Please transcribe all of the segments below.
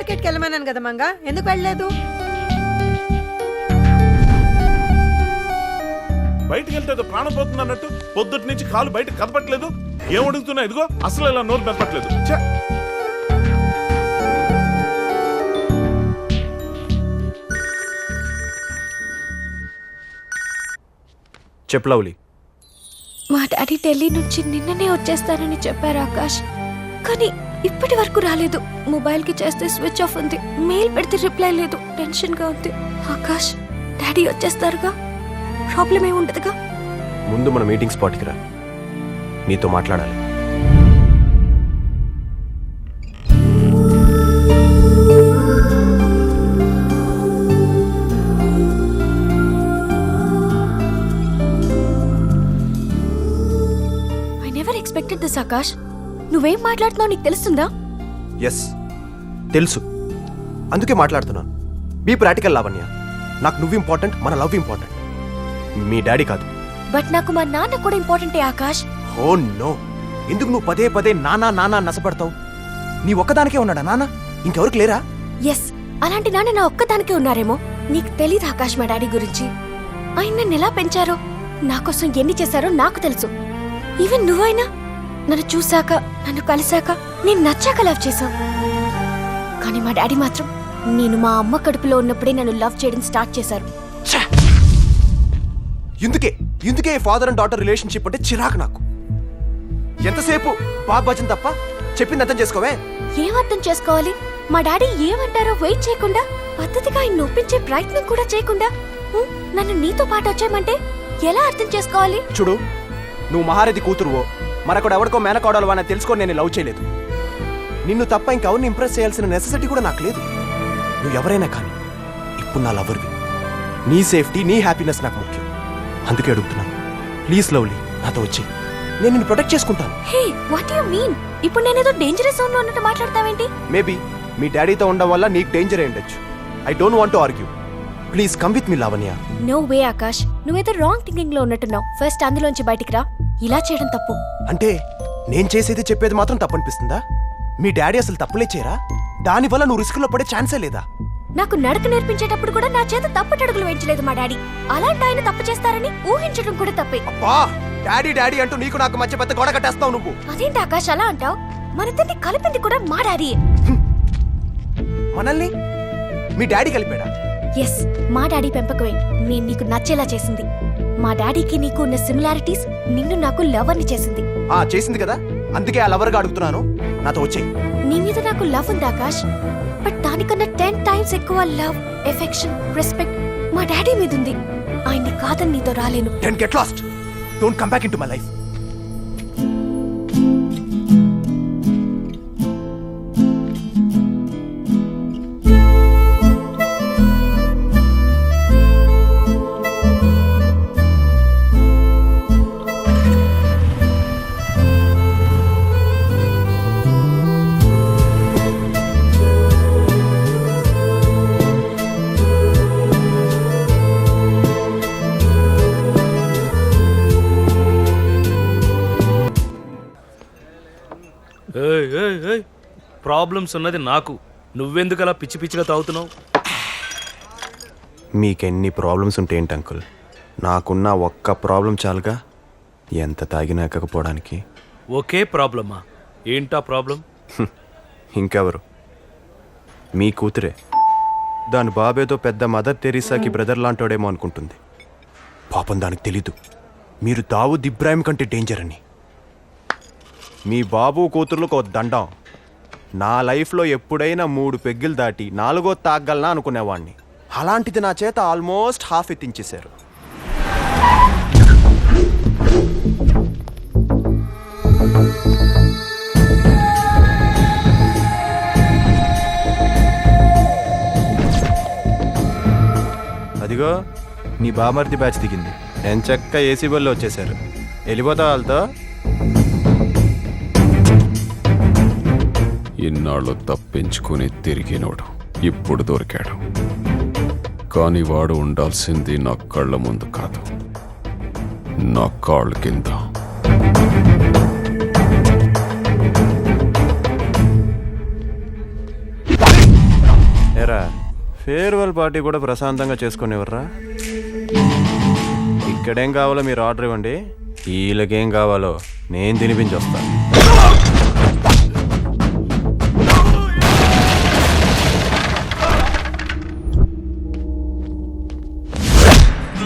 మార్కెట్కి వెళ్ళమన్నాను కదా మంగా, ఎందుకు వెళ్ళలేదు? బయటికి వెళ్తే ప్రాణం పోతుంది అన్నట్టు పొద్దుటి నుంచి కాలు బయట కదపట్లేదు. ఏం అడుగుతున్నా ఇదిగో అసలు ఇలా నోరు పెదపట్లేదు. చెప్పు లవ్లీ. మా డాడీ ఢిల్లీ నుంచి నిన్ననే వచ్చేస్తారని చెప్పారు ఆకాష్, కానీ ఇప్పటి వరకు రాలేదు. మొబైల్ కి చేస్తే స్విచ్ ఆఫ్ ఉంది, మెయిల్ పెడితే రిప్లై లేదు. టెన్షన్ గా ఉంది. ఆకాష్, డాడీ వచ్చేస్తారుగా, ప్రాబ్లం ఏమి ఉండదుగా? ముందు మన మీటింగ్ స్పాట్కి రా, నీతో మాట్లాడాలి. I never expected this Akash. నువ్వేం మాట్లాడుతున్నావు నీకు తెలుస్తుందా? ఎస్ తెలుసు, అందుకే మాట్లాడుతున్నాను. Be practical Lavanya. నాకు నువ్వు ఇంపార్టెంట్, మన లవ్ ఇంపార్టెంట్, మీ డాడీ కాదు. బట్ నాకు మా నాన్న కూడా ఇంపార్టెంటే ఆకాష్. ఓ నో, ఎందుకు నువ్వు పదే పదే నానా నానా నసపడతావు? నీ ఒక్కదానికే ఉన్నాడా నాన్న? ఇంకెవరికి లేరా? ఎస్, అలాంటి నాన్న నా ఒక్కదానికే ఉన్నారేమో. నీకు తెలీదు ఆకాష్ మా డాడీ గురించి. ఆయన నన్ను ఎలా పెంచారో, నా కోసం ఎన్ని చేశారో నాకు తెలుసు. ఈవెన్ నువ్వైనా నన్ను చూశాక, నన్ను కలిశాక, నేను నచ్చాక లవ్ చేశావు. కానీ మా డాడీ మాత్రం నేను మా అమ్మ కడుపులో ఉన్నప్పుడే నన్ను లవ్ చేయడం స్టార్ట్ చేశారు. ఇందుకే ఫాదర్ అండ్ డాటర్ రిలేషన్షిప్ అంటే చిరాకు నాకు. ఎంతసేపు బాబు భజన్ తప్ప చెప్పింది అర్థం చేసుకోవే. ఏం అర్థం చేసుకోవాలి? మా డాడీ ఏమంటారో వెయిట్ చేయకుండా, పద్ధతిగా ఆయన ఒప్పించే ప్రయత్నం కూడా చేయకుండా నన్ను నీతో పాటు వచ్చేయమంటే ఎలా అర్థం చేసుకోవాలి? చూడు, నువ్వు మహారథి కూతురువో మరొకడు ఎవరికో మేనకోడలు అని తెలుసుకొని నేను లవ్ చేయలేదు. నిన్ను తప్ప ఇంకెవరిని ఇంప్రెస్ చేయాల్సిన నెసెసిటీ కూడా నాకు లేదు. నువ్వు ఎవరైనా కానీ ఇప్పుడు నా లవర్వి. నీ సేఫ్టీ, నీ హ్యాపీనెస్ నాకు ముఖ్యం. అందుకే అడుగుతున్నాను, ప్లీజ్ లవ్లీ, నాతో వచ్చి నేను నిన్ను ప్రొటెక్ట్ చేసుకుంటాను. హే, వాట్ డు యు మీన్? ఇప్పుడు నేనేదో డేంజరస్ జోన్ లో ఉన్నట్టు మాట్లాడతావేంటి? మేబీ మీ డాడీతో ఉండడం వల్ల నీకు డేంజర్ అయ్యుండొచ్చు. I don't want to argue. Please come with me Lavanya. No way Akash, నువ్వేదో రాంగ్ థింకింగ్ లో ఉన్నట్టున్నావు. ఫస్ట్ అందులోంచి బయటికి రా. ఇలా చేయడం తప్పు. అంటే నేను చేసేది చెప్పేది మాత్రం తప్పనిపిస్తుందా? మీ డాడీ అసలు తప్పులే చేయరా? దానివల్ల నువ్వు రిస్క్ లో పడే ఛాన్సే లేదా? నాకు నడక నేర్పించేటప్పుడు కూడా నా చేత తప్పటడుగులు వేయించలేదు మా డాడీ. అలాంటి ఆయన తప్పు చేస్తారని ఊహించడం కూడా తప్పే. అబ్బా, డాడీ డాడీ అంటూ నీకు నాకు మధ్య పెద్ద గోడ కట్టేస్తావు నువ్వు. అదేంటి ఆకాష్ అలా అంటావు? మనిద్దరిని కలిపింది కూడా మా డాడీ. మనల్ని మీ డాడీ కలిపాడా? ఎస్, మా డాడీ పెంపకమే నేను నీకు నచ్చేలా చేసింది. మా డాడీకి నీకు ఉన్న సిమిలారిటీస్ నిన్ను నాకు లవర్ని చేసింది. చేసింది కదా, అందుకే ఆ లవర్గా అడుగుతున్నాను, నాతో వచ్చేయ్. నీ మీద నాకు లవ్ ఉంది ఆకాష్, బట్ దానికన్నా 10 times ఎక్కువ లవ్, ఎఫెక్షన్, రెస్పెక్ట్ మా డాడీ మీద ఉంది. ఆయన్ని కాదని నీతో రాలేను. Then get lost. Don't come back into my life. Problems ఉన్నది నాకు, నువ్వెందుకు అలా పిచ్చి పిచ్చిగా తాగుతున్నావు? మీకెన్ని ప్రాబ్లమ్స్ ఉంటాయేంటి అంకుల్? నాకున్న ఒక్క ప్రాబ్లం చాలుగా ఎంత తాగినా ఎక్కకపోవడానికి. ఒకే ప్రాబ్లమా? ఏంటా ప్రాబ్లం? ఇంకెవరు, మీ కూతురే. దాని బాబేదో పెద్ద మదర్ తెరీసాకి బ్రదర్ లాంటోడేమో అనుకుంటుంది. పాపం దానికి తెలీదు మీరు దావూద్ ఇబ్రాహిం కంటే డేంజర్ అని. మీ బాబు కూతుర్లకు ఒక దండం. నా లైఫ్లో ఎప్పుడైనా 3 పెగ్గులు దాటి 4వ తాగలనా అనుకునేవాడిని. అలాంటిది నా చేత ఆల్మోస్ట్ హాఫ్ ఎత్తించేశారు. అదిగో నీ బామర్ది బ్యాచ్ దిగింది. ఎంచక్క ఏసీ బల్లో వచ్చేసారు. వెళ్ళిపోతా వాళ్ళతో. ఇన్నాళ్ళు తప్పించుకుని తిరిగినోడు ఇప్పుడు దొరికాడు. కానీ వాడు ఉండాల్సింది నా కళ్ళ ముందు కాదు, నా కాళ్ళ కింద. ఫేర్వెల్ పార్టీ కూడా ప్రశాంతంగా చేసుకునేవర్రా. ఇక్కడేం కావాలో మీరు ఆర్డర్ ఇవ్వండి, వీళ్ళకేం కావాలో నేను తినిపించి వస్తాను.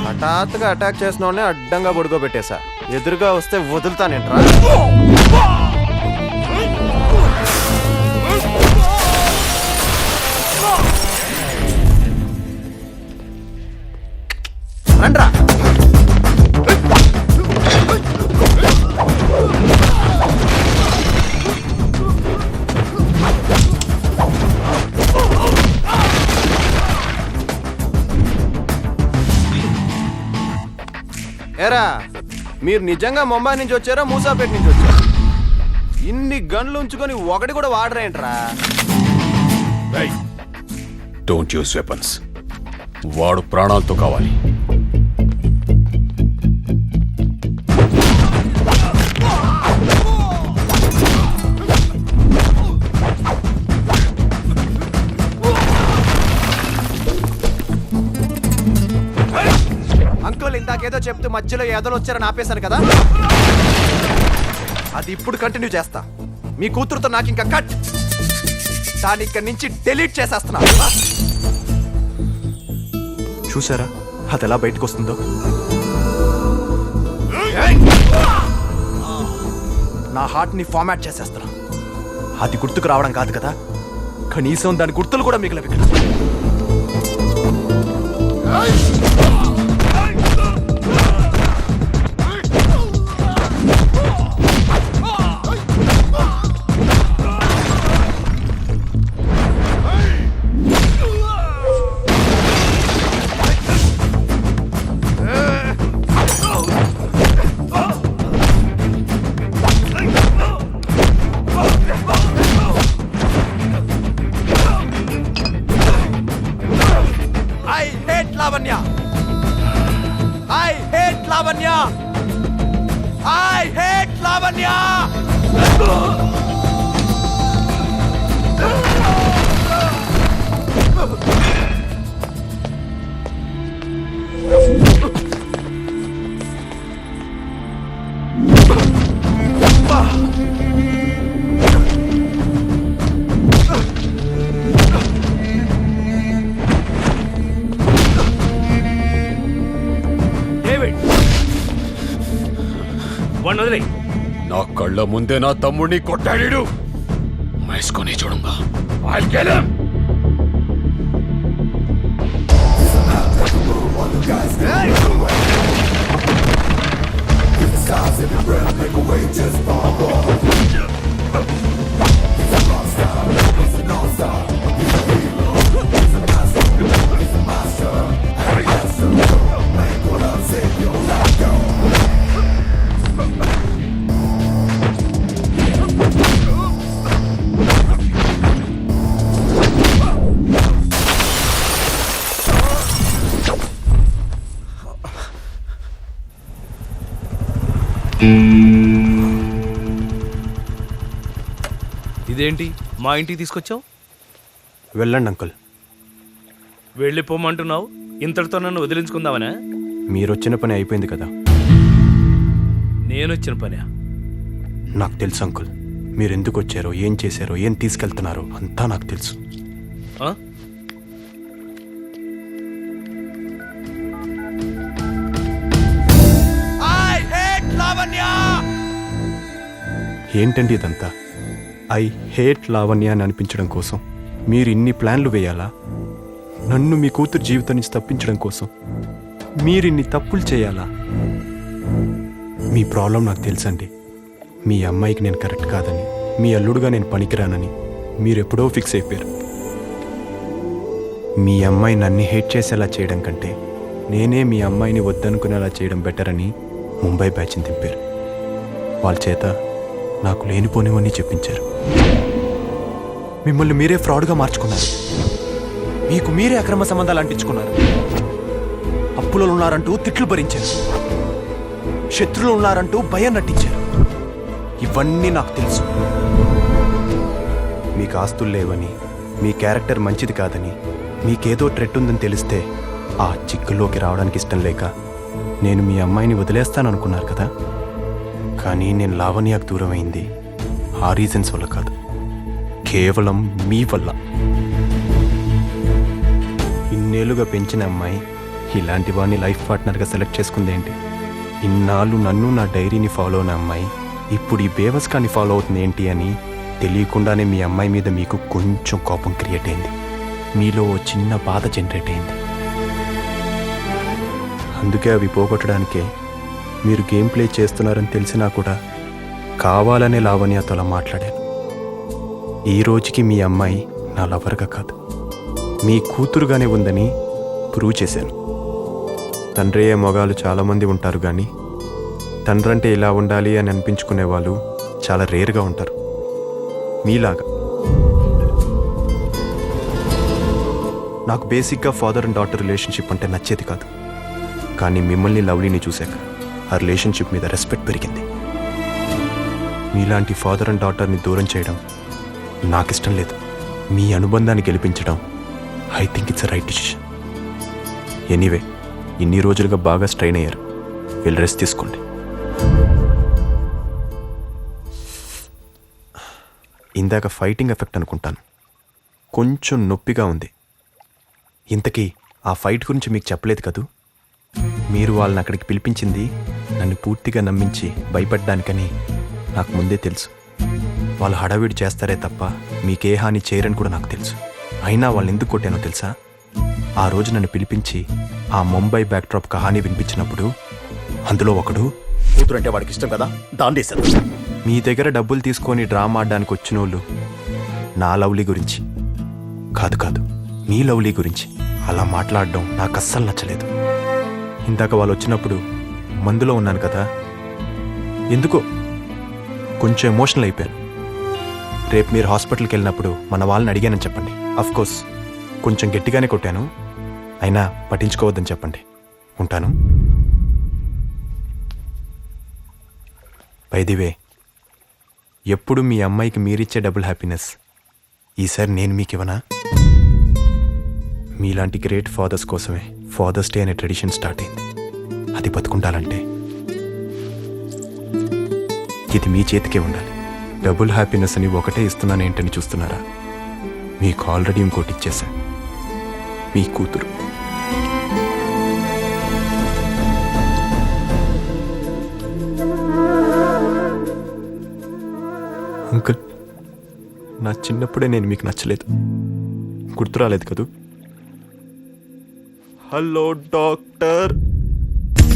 హఠాత్తుగా అటాక్ చేసిన వాళ్ళని అడ్డంగా పడుకోబెట్టేశా. ఎదురుగా వస్తే వదులుతానేంట్రా. రండ్రా. ఏరా, మీరు నిజంగా ముంబై నుంచి వచ్చారా మూసాపేట నుంచి వచ్చారా? ఇన్ని గన్లు ఉంచుకొని ఒకటి కూడా వాడరేంట్రా? Don't use weapons. వాడు ప్రాణాలతో కావాలి. అంకుల్ ఇందాకేదో చెప్తూ మధ్యలో ఏదోలు వచ్చారని ఆపేశాను కదా, అది ఇప్పుడు కంటిన్యూ చేస్తా. మీ కూతురుతో నాకు ఇంకా కట్. దాని ఇక్కడి నుంచి డిలీట్ చేసేస్తున్నా. చూసారా అది ఎలా బయటకు వస్తుందో? నా హార్ట్ ని ఫార్మాట్ చేసేస్తున్నా. అది గుర్తుకు రావడం కాదు కదా, కనీసం దాని గుర్తులు కూడా మిగిలివి ఇక్కడ. Lavanya! I hate Lavanya! I hate Lavanya! నా కళ్ళ ముందే నా తమ్ముడిని కొట్టాడు. మేసుకొని చూడంగా. I'll kill him. ఇదేంటి మా ఇంటికి తీసుకొచ్చావు? వెళ్ళండి అంకుల్. వెళ్ళిపోమంటున్నావు, ఇంతటితో నన్ను వదిలించుకుందామనా? మీరొచ్చిన పని అయిపోయింది కదా. నేనొచ్చిన పని నాకు తెలుసు అంకుల్. మీరు ఎందుకు వచ్చారో, ఏం చేశారో, ఏం తీసుకెళ్తున్నారో అంతా నాకు తెలుసు. ఏంటండి ఇదంతా? ఐ హేట్ లావణ్య అని అనిపించడం కోసం మీరు ఇన్ని ప్లాన్లు వేయాలా? నన్ను మీ కూతురు జీవితం నుంచి తప్పించడం కోసం మీరు ఇన్ని తప్పులు చేయాలా? మీ ప్రాబ్లం నాకు తెలుసండి. మీ అమ్మాయికి నేను కరెక్ట్ కాదని, మీ అల్లుడుగా నేను పనికిరానని మీరెప్పుడో ఫిక్స్ అయిపోయారు. మీ అమ్మాయి నన్ను హేట్ చేసేలా చేయడం కంటే నేనే మీ అమ్మాయిని వద్దనుకునేలా చేయడం బెటర్ అని ముంబై బ్యాచ్ని దింపారు. వాళ్ళ చేత నాకు లేనిపోనివన్నీ చెప్పించారు. మిమ్మల్ని మీరే ఫ్రాడ్గా మార్చుకున్నారు. మీకు మీరే అక్రమ సంబంధాలు అంటించుకున్నారు. అప్పులలో ఉన్నారంటూ తిట్లు భరించారు. శత్రువులు ఉన్నారంటూ భయం నటించారు. ఇవన్నీ నాకు తెలుసు. మీకు ఆస్తులు లేవని, మీ క్యారెక్టర్ మంచిది కాదని, మీకేదో ట్రెట్ ఉందని తెలిస్తే ఆ చిక్కుల్లోకి రావడానికి ఇష్టం లేక నేను మీ అమ్మాయిని వదిలేస్తాననుకున్నారు కదా. కానీ నేను లావణ్యకు దూరం అయింది ఆ రీజన్స్ వల్ల కాదు, కేవలం మీ వల్ల. ఇన్నేళ్లుగా పెంచిన అమ్మాయి ఇలాంటి వాడిని లైఫ్ పార్ట్నర్గా సెలెక్ట్ చేసుకుందేంటి? ఇన్నాళ్ళు నన్ను నా డైరీని ఫాలో అయిన అమ్మాయి ఇప్పుడు ఈ బేవస్కాన్ని ఫాలో అవుతుంది ఏంటి అని తెలియకుండానే మీ అమ్మాయి మీద మీకు కొంచెం కోపం క్రియేట్ అయింది. మీలో ఓ చిన్న బాధ జనరేట్ అయింది. అందుకే అవి పోగొట్టడానికే మీరు గేమ్ ప్లే చేస్తున్నారని తెలిసినా కూడా కావాలనే లావణ్యతో అలా మాట్లాడాను. ఈ రోజుకి మీ అమ్మాయి నా లవర్గా కాదు, మీ కూతురుగానే ఉందని ప్రూవ్ చేశాను. తండ్రియే మొగాలు చాలామంది ఉంటారు, కానీ తండ్రంటే ఇలా ఉండాలి అని అనిపించుకునే వాళ్ళు చాలా రేర్గా ఉంటారు మీలాగా. నాకు బేసిక్గా ఫాదర్ అండ్ డాటర్ రిలేషన్షిప్ అంటే నచ్చేది కాదు, కానీ మిమ్మల్ని లవ్లీని చూశాక ఆ రిలేషన్షిప్ మీద రెస్పెక్ట్ పెరిగింది. మీలాంటి ఫాదర్ అండ్ డాటర్ని దూరం చేయడం నాకు ఇష్టం లేదు. మీ అనుబంధాన్ని గెలిపించడం I think it's right decision. Anyway, ఇన్ని రోజులుగా బాగా స్ట్రెయిన్ అయ్యారు, వెళ్ళి రెస్ట్ తీసుకోండి. ఇందాక ఫైటింగ్ ఎఫెక్ట్ అనుకుంటాను, కొంచెం నొప్పిగా ఉంది. ఇంతకీ ఆ ఫైట్ గురించి మీకు చెప్పలేదు కదూ. మీరు వాళ్ళని అక్కడికి పిలిపించింది నన్ను పూర్తిగా నమ్మించి భయపడ్డానికని నాకు ముందే తెలుసు. వాళ్ళు హడావిడి చేస్తారే తప్ప మీకే హాని చేయరని కూడా నాకు తెలుసు. అయినా వాళ్ళని ఎందుకు కొట్టానో తెలుసా? ఆ రోజు నన్ను పిలిపించి ఆ ముంబై బ్యాక్డ్రాప్ కహానీ వినిపించినప్పుడు అందులో ఒకడు కూతురంటే వాడికి ఇష్టం కదా, దాండేశారు. మీ దగ్గర డబ్బులు తీసుకొని డ్రామా ఆడడానికి వచ్చిన వాళ్ళు నా లవ్లీ గురించి కాదు, మీ లవ్లీ గురించి అలా మాట్లాడడం నాకు అస్సలు నచ్చలేదు. ఇందాక వాళ్ళు వచ్చినప్పుడు మందులో ఉన్నాను కదా, ఎందుకో కొంచెం ఎమోషనల్ అయిపోయాను. రేపు మీరు హాస్పిటల్కి వెళ్ళినప్పుడు మన వాళ్ళని అడిగానని చెప్పండి. అఫ్కోర్స్ కొంచెం గట్టిగానే కొట్టాను, అయినా పట్టించుకోవద్దని చెప్పండి. ఉంటాను. బై ది వే, ఎప్పుడు మీ అమ్మాయికి మీరిచ్చే డబుల్ హ్యాపీనెస్ ఈసారి నేను మీకు ఇవ్వనా? మీలాంటి గ్రేట్ ఫాదర్స్ కోసమే ఫాదర్స్ డే అనే ట్రెడిషన్ స్టార్ట్ అయింది. అది బతుకుండాలంటే ఇది మీ చేతికే ఉండాలి. డబుల్ హ్యాపీనెస్ అని ఒకటే ఇస్తున్నాను ఏంటని చూస్తున్నారా? మీకు ఆల్రెడీ ఇంకోటి ఇచ్చేసా, మీ కూతురు. అంకుల్, నా చిన్నప్పుడే నేను మీకు నచ్చలేదు, గుర్తు రాలేదు కదూ? Hello doctor.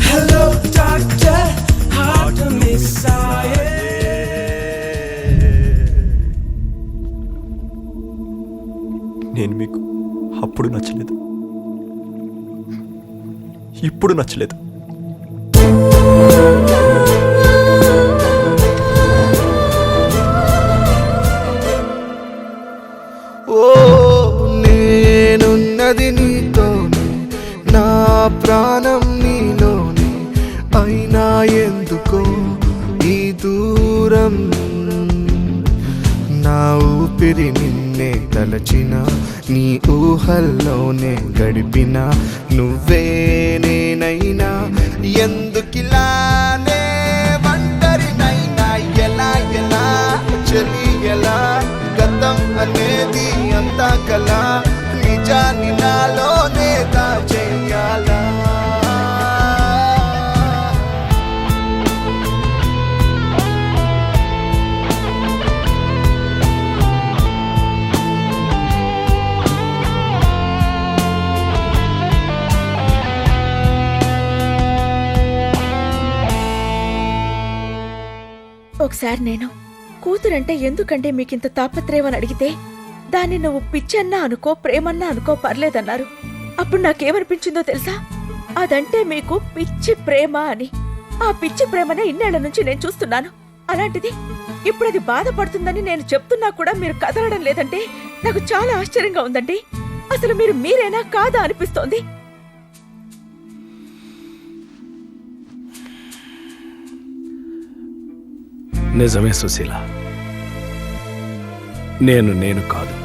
Hello, doctor. Hard to miss. నేను మీకు అప్పుడు నచ్చలేదు, ఇప్పుడు నచ్చలేదు. ఓ నేనున్నది నీతోనే, నా ప్రాణం నీలోనే, అయినా ఎందుకో ఈ దూరం. నా ఊపిరి నిన్నే తలచిన, నీ ఊహల్లోనే గడిపిన, నువ్వే నేనైనా ఎందుకిలానే ఒంటరినైనా, ఎలా ఎలా చలి ఎలా, గతం అనేది అంతా కల, నిజాన్ని నాలోనే దాచేయాలా. ఒకసారి నేను కూతురంటే ఎందుకంటే మీకింత తాపత్రయం అని అడిగితే దాన్ని నువ్వు పిచ్చన్నా అనుకో ప్రేమన్నా అనుకో పర్లేదన్నారు. అప్పుడు నాకేమనిపించిందో తెలుసా? అదంటే మీకు పిచ్చి ప్రేమ అని. ఆ పిచ్చి ప్రేమనే ఇన్నేళ్ల నుంచి నేను చూస్తున్నాను. అలాంటిది ఇప్పుడు అది బాధపడుతుందని నేను చెప్తున్నా కూడా మీరు కదలడం లేదంటే నాకు చాలా ఆశ్చర్యంగా ఉందండి. అసలు మీరు మీరేనా కాదా అనిపిస్తోంది. నిజమే సుశీల, నేను కాదు.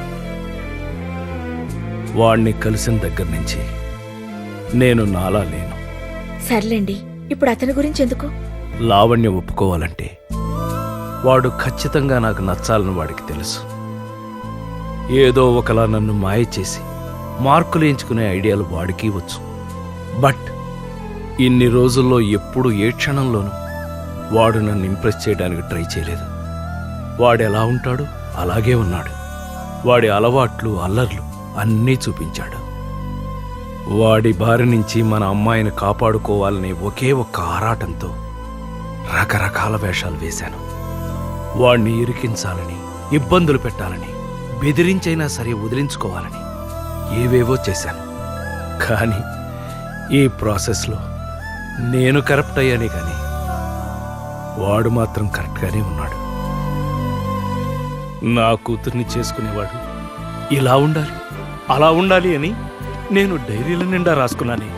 వాణ్ణి కలిసిన దగ్గర నుంచి నేను నాలా లేను. సర్లేండి, ఇప్పుడు అతని గురించి ఎందుకు? లావణ్య ఒప్పుకోవాలంటే వాడు ఖచ్చితంగా నాకు నచ్చాలని వాడికి తెలుసు. ఏదో ఒకలా నన్ను మాయ చేసి మార్కులు ఎంచుకునే ఐడియాలు వాడికి వచ్చు. బట్ ఇన్ని రోజుల్లో ఎప్పుడు ఏ క్షణంలోనూ వాడు నన్ను ఇంప్రెస్ చేయడానికి ట్రై చేయలేదు. వాడు ఎలా ఉంటాడో అలాగే ఉన్నాడు. వాడి అలవాట్లు అల్లర్లు అన్నీ చూపించాడు. వాడి బారి నుంచి మన అమ్మాయిని కాపాడుకోవాలనే ఒకే ఒక్క ఆరాటంతో రకరకాల వేషాలు వేశాను. వాణ్ణి ఇరికించాలని, ఇబ్బందులు పెట్టాలని, బెదిరించైనా సరే వదిలించుకోవాలని ఏవేవో చేశాను. కానీ ఈ ప్రాసెస్లో నేను కరప్ట్ అయ్యానే కానీ వాడు మాత్రం కరెక్ట్గానే ఉన్నాడు. నా కూతుర్ని చేసుకునేవాడు ఇలా ఉండాలి, అలా ఉండాలి అని నేను డైరీల నిండా రాసుకున్నానే.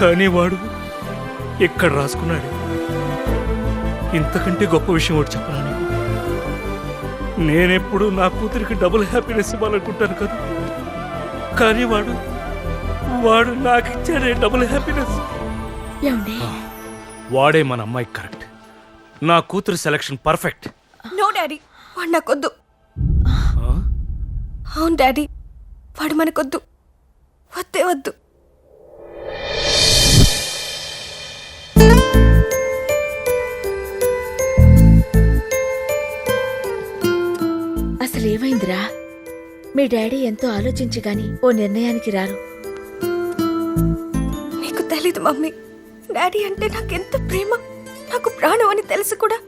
కానీ వాడు ఎక్కడ రాసుకున్నాడు? ఇంతకంటే గొప్ప విషయం ఒకటి చెప్పాలని, నేనెప్పుడు నా కూతురికి డబుల్ హ్యాపీనెస్ ఇవ్వాలనుకుంటాను కదా, కానీ వాడు నాకు ఇచ్చాడే డబుల్ హ్యాపీనెస్. ఏమండి? వాడే మన అమ్మాయికి కరెక్ట్. నా కూతురు సెలక్షన్ పర్ఫెక్ట్. నో డాడీ, వాడు నాకొద్దు. అవును డాడీ, వాడు మనకొద్దు. వద్దే వద్దు. అసలు ఏమైందిరా? మీ డాడీ ఎంతో ఆలోచించి గాని ఓ నిర్ణయానికి రారు. నీకు తెలీదు మమ్మీ, డాడీ అంటే నాకెంత ప్రేమ, నాకు ప్రాణం అని తెలిసి కూడా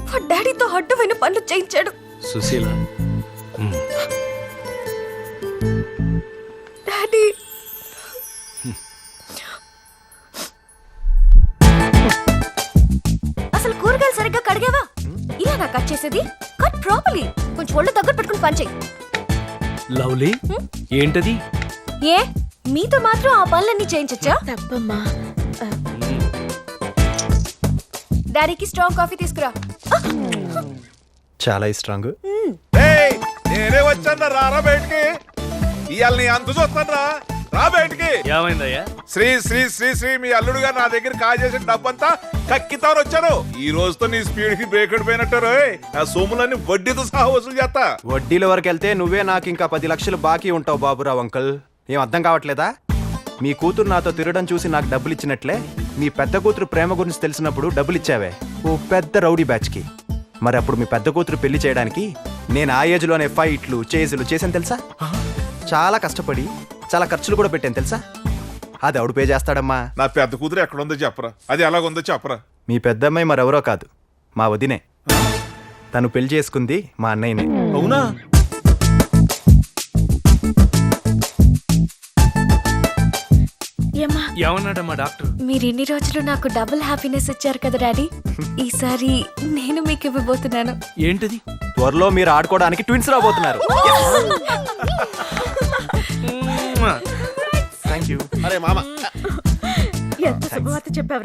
వాడు డాడీతో అడ్డమైన పనులు చేయించాడు. సుశీల, డాడీ అసలు కూరగాయలు సరిగ్గా కడిగావా? ఇలా నాకు కట్ చేసేది? Cut properly. కొంచెం ఒళ్ళు దగ్గర పెట్టుకుని పని చెయ్యి. లవ్లీ, ఏంటది? ఏ మీతో మాత్రం ఆ పనులన్నీ చేయించచ్చా? తప్పమ్మా. డాడీకి స్ట్రాంగ్ కాఫీ తీసుకురా. చాలా స్ట్రాంగ్. నేనే వచ్చాను, రారా బయటికి. ఇవాళ నీ అంతు చూస్తాను రా బయటికి. ఏమైందయ్యా? శ్రీ శ్రీ శ్రీ శ్రీ మీ అల్లుడుగా నా దగ్గర కాజేసిన డబ్బంతా కక్కితాను వచ్చాను. ఈ రోజుతో నీ స్పీడ్ కి బ్రేక్ అడిపోయినట్టు. ఆ సొమ్ములన్నీ వడ్డీతో సహా వసూలు చేస్తా. వడ్డీల వరకు వెళ్తే నువ్వే నాకు ఇంకా 10 లక్షలు బాకీ ఉంటావు బాబురావు అంకుల్. ఏం అర్థం కావట్లేదా? మీ కూతురు నాతో తిరగడం చూసి నాకు డబ్బులు ఇచ్చినట్లే మీ పెద్ద కూతురు ప్రేమ గురించి తెలిసినప్పుడు డబ్బులు ఇచ్చావే ఓ పెద్ద రౌడీ బ్యాచ్కి. మరి అప్పుడు మీ పెద్ద కూతురు పెళ్లి చేయడానికి నేను ఆ ఏజ్లోనే ఫైట్లు చేజులు చేశాను తెలుసా. చాలా కష్టపడి చాలా ఖర్చులు కూడా పెట్టాను తెలుసా. అది ఎవడు పే చేస్తాడమ్మా? నా పెద్ద కూతురు ఎక్కడుందో చెప్పరా, అది ఎలాగుందో చెప్పరా. మీ పెద్దమ్మాయి మరెవరో కాదు, మా వదినే. తను పెళ్లి చేసుకుంది మా అన్నయ్యనే. అవునా? ఏమన్నాడమ్మా డాక్టర్? మీరు ఇన్ని రోజులు నాకు డబుల్ హ్యాపీనెస్ ఇచ్చారు కదా డాడీ, ఈసారి నేను మీకు ఇవ్వబోతున్నాను. ఏంటది? త్వరలో మీరు ఆడుకోవడానికి ట్విన్స్ రాబోతున్నారు. Thank you. అరే మామ, ఎంత శుభవార్త చెప్పావు.